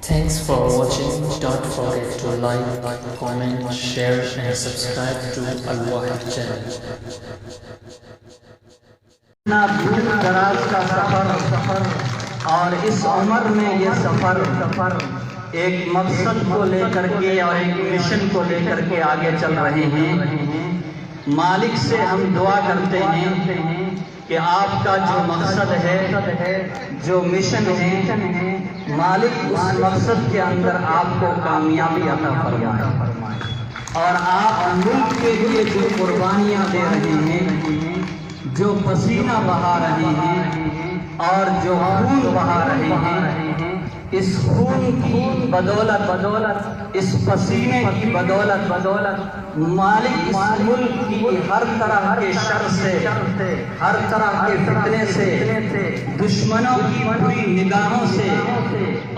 Thanks for watching. Don't forget to like, comment, share and subscribe to Al Wahid channel. ना दूर दराज का सफर और इस उम्र में ये सफर एक मकसद को लेकर के और एक मिशन को लेकर के आगे चल रहे हैं। मालिक से हम दुआ करते हैं कि आपका जो मकसद है, जो मिशन है, मालिक उस मकसद के अंदर आपको कामयाबी अता फरमाए और आप मुल्क के लिए जो कुर्बानियाँ दे रहे हैं, जो पसीना बहा रहे हैं और जो खून बहा रहे हैं, इस खून की बदौलत इस पसीने की बदौलत मालिक इस मुल्क की हर तरह के शर से, हर तरह के फितने से, दुश्मनों की बुरी निगाहों से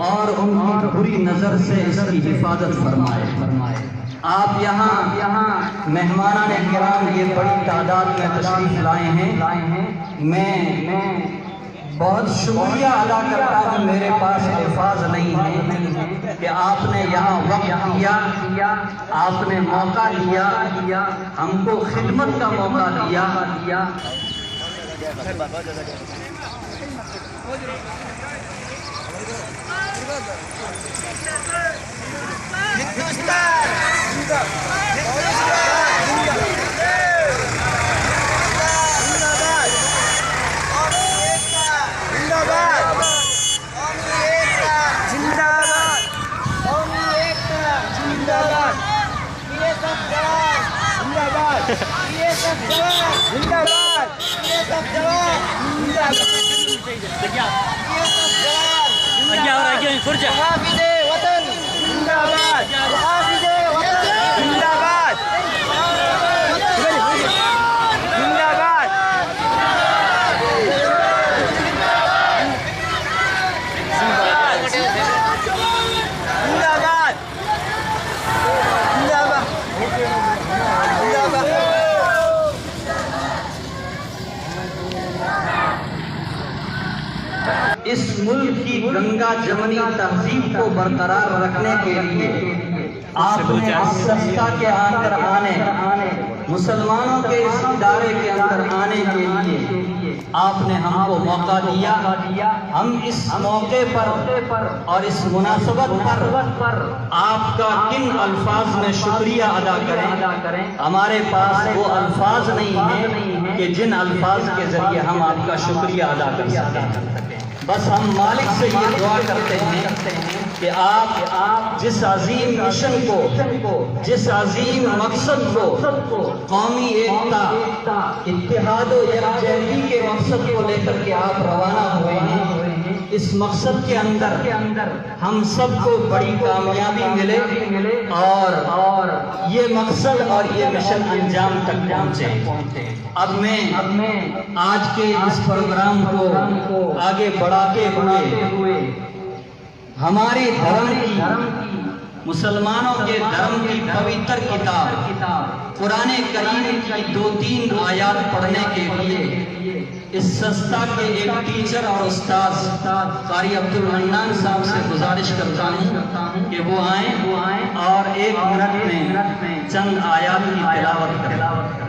और उनकी बुरी नजर से इसकी हिफाजत फरमाए। आप यहाँ मेहमानाने किराम ये बड़ी तादाद में तशरीफ लाए हैं। मैं बहुत शुक्रिया अदा करता हूँ। मेरे पास अल्फाज नहीं है कि आपने यहाँ वक्त दिया, आपने मौका दिया, हमको खिदमत का मौका दिया। इस मुल्क की गंगा जमनी तहजीब को बरकरार रखने के लिए आपने संस्था के अंदर आने, मुसलमानों के इस इदारे के अंदर आने के लिए आपने हमको मौका दिया। हम इस मौके पर और इस मुनासबत पर आपका किन अल्फाज में शुक्रिया अदा करें। हमारे पास वो अल्फाज नहीं है कि जिन अल्फाज के जरिए हम आपका शुक्रिया अदा कर सकें। बस हम मालिक से ये दुआ करते हैं कि आप जिस अजीम मिशन को, जिस अजीम मकसद को, कौमी एकता, इत्तेहाद और यकजहती के मकसद को लेकर के आप रवाना हुए हैं, इस मकसद के अंदर हम सबको बड़ी कामयाबी मिले और ये मकसद और ये मिशन अंजाम तक पहुँचे। अब मैं आज के इस प्रोग्राम को आगे बढ़ाते हुए हमारे धर्म की, मुसलमानों के धर्म की पवित्र किताब कुरान करीम की 2-3 आयत पढ़ने के लिए इस संस्था के एक टीचर और उस्ताद कारी अब्दुल मन्नान साहब से गुजारिश करता हूँ कि वो आए और 1 मिनट में चंद आयत की तिलावत करें।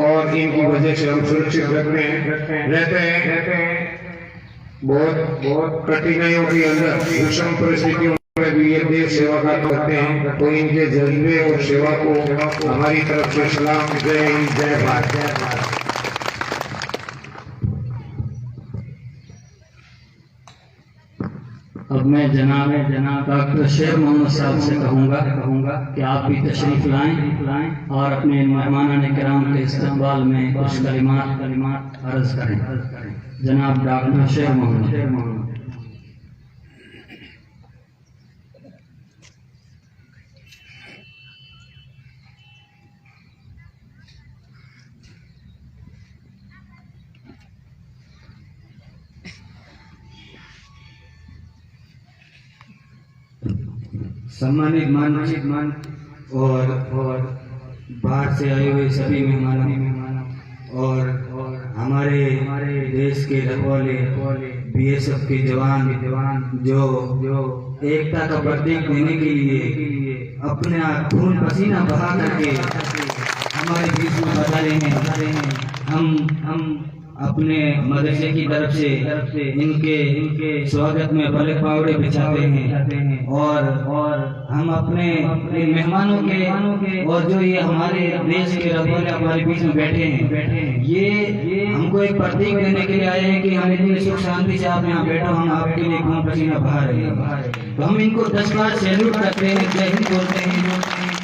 और इनकी वजह से हम सुरक्षित रहते हैं। बहुत कठिनाइयों के अंदर विषम परिस्थितियों में भी ये देश सेवा का करते हैं। तो इनके जज्बे और सेवा को हमारी तरफ से सलाम। जय हिंद, जय भारत, जय भारत। अब मैं जनाब डॉक्टर शेर मोहम्मद साहब से कहूँगा कि आप भी तशरीफ लाएं और अपने मेहमानान किराम के इस्तकबाल में कुछ कलिमात अर्ज करें। जनाब डॉक्टर शेर मोहम्मद। सम्मानित मान और बाहर से आए हुए सभी मेहमानों और हमारे देश के रखवाले बीएसएफ के जवान जो एकता का प्रतीक देने के लिए अपना खून पसीना बहा करके हमारे बीच में बता रहे हैं। हम अपने मदरसे की तरफ से इनके स्वागत में पलक पावड़े बिछाते हैं और हम अपने मेहमानों के और जो ये हमारे देश के रखवाले हमारे बीच में बैठे हैं, ये हमको एक प्रतीक देने के लिए आए हैं कि हम इतनी सुख शांति से आप यहाँ बैठो, हम आपके लिए खून पसीना बहा रहे हैं। तो हम इनको 10 बार सैल्यूट करते हैं, जय हिंद बोलते हैं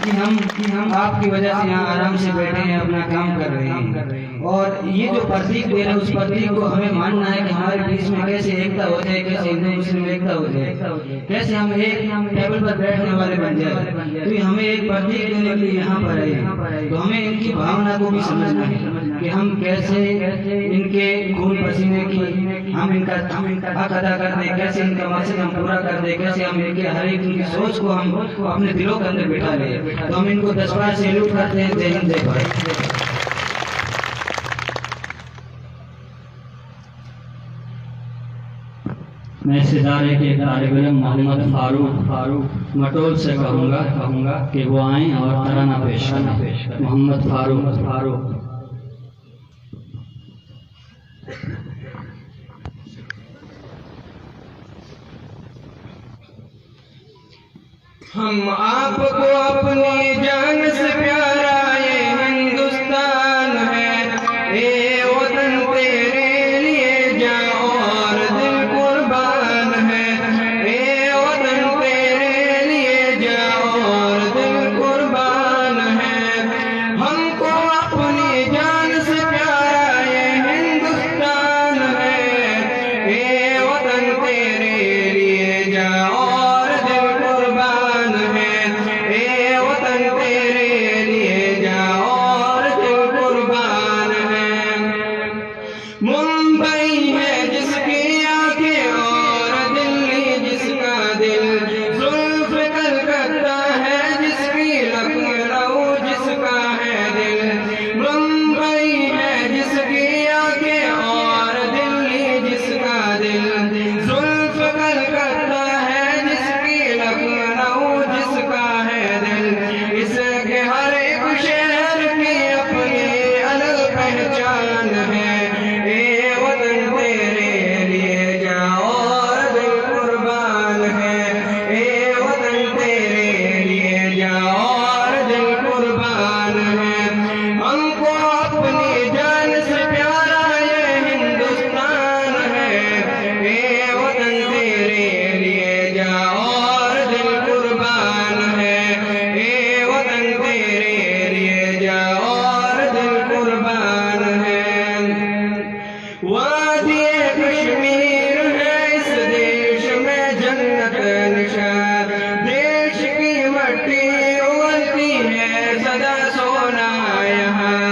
कि हम आपकी वजह से यहाँ आराम से बैठे हैं, अपना काम कर रहे हैं। और ये जो प्रतीक दे रहे हैं, उस प्रतीक को हमें मानना है कि हमारे बीच में कैसे एकता हो जाए, कैसे हिंदू मुस्लिम एकता हो जाए, कैसे हम एक टेबल पर बैठने वाले बन जाए। तो हमें एक प्रतीक देने के लिए यहाँ पर आए, तो हमें इनकी भावना को भी समझना है। कि हम कैसे इनके खून पसीने की हम इनका हक अदा कर दें, कैसे इनका मकसद हम पूरा कर दें, कैसे हम इनके हर एक इनकी सोच को हम अपने दिलों के अंदर बिठा लें। तो हम इनको 10 बार सैल्यूट करते हैं। जय हिंद, जय भारत। मैं इस इदारे के तालिब इल्म मोहम्मद फारूक मटोल से कहूँगा कि वो आएँ और तराना पेश करें। मोहम्मद फारूक। हम आपको अपनी जान से प्यारा ये हिंदुस्तान है, ये वतन तेरे लिए जान और दिल कुर्बान है, ये वतन तेरे लिए जान और दिल कुर्बान है। हमको अपनी जान से प्यारा ये हिंदुस्तान है, ये वतन तेरे लिए जान और दिल कुर्बान है, ये वतन तेरे लिए जान और दिल कुर्बान है। मुंबई है जिसकी आंखें और दिल्ली जिसका दिल, जुल्फ कलकत्ता है जिसकी, लखनऊ जिसका है दिल। मुंबई है जिसकी आंखें और दिल्ली जिसका दिल, जुल्फ कलकत्ता है जिसकी, लखनऊ जिसका है दिल। इसके हर एक शहर की अपनी अलग पहचान है, ये वतन तेरे लिए जान और दिल कुर्बान है, ये वतन तेरे लिए जान और दिल कुर्बान है। हमको अपनी जान से प्यारा ये हिंदुस्तान है, ये वतन तेरे लिए जान और दिल कुर्बान है, ये वतन तेरे लिए जान और दिल कुर्बान है। वादी कश्मीर है इस देश में जन्नत निशान, देश की मट्टी उगलती है सदा सोना यहाँ।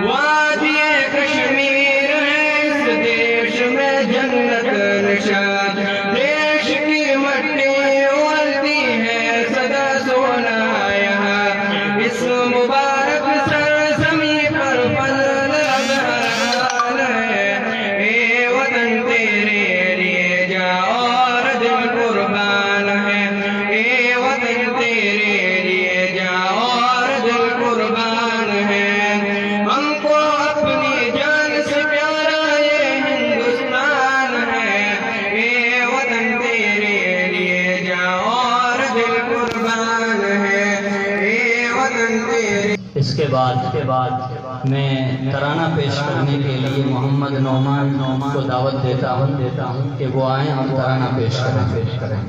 वादी कश्मीर है इस देश में जन्नत निशान, देश की मट्टी उगलती है सदा सोना यहाँ। इस मुबारक सरजमी पर फजल अज़हर है, ये वतन तेरे लिए जान और दिल कुर्बान है, ये वतन तेरे लिए जान और दिल कुर्बान है। हमको अपनी जान से प्यारा ये हिंदुस्तान है, ये वतन तेरे लिए जान और दिल कुर्बान है, ये वतन तेरे। इसके बाद मैं तराना पेश करने के लिए मोहम्मद नौमान को दावत देता हूँ कि वो आएँ और तराना पेश करें।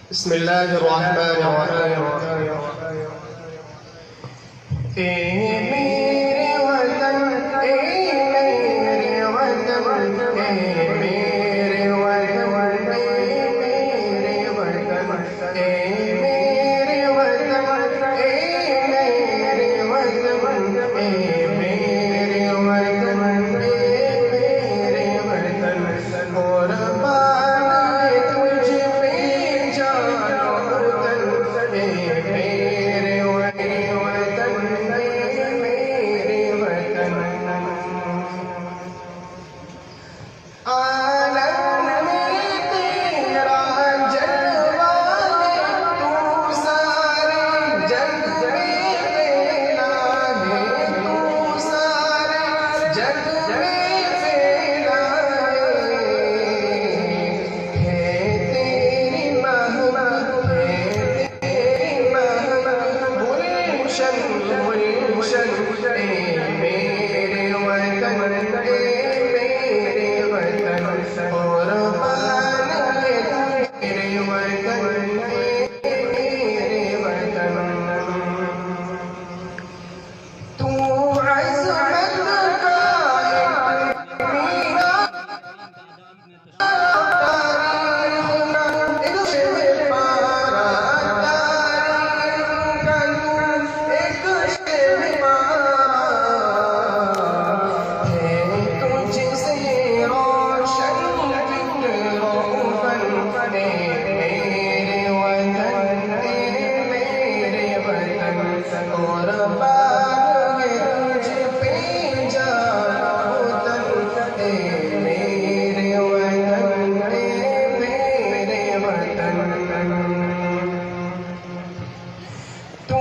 बिस्मिल्लाहिर्रहमानिर्रहीम। मेरे वतन, मेरे वतन, मेरे वतन, मेरे वतन, मेरे वतन, मेरे वतन, मेरे वतन, मेरे वतन। और बात तुझ पे जानो वतन, मेरे वतन, और बाग तुझ पे जाना वतन ए मेरे वतन ए मेरे वतन तू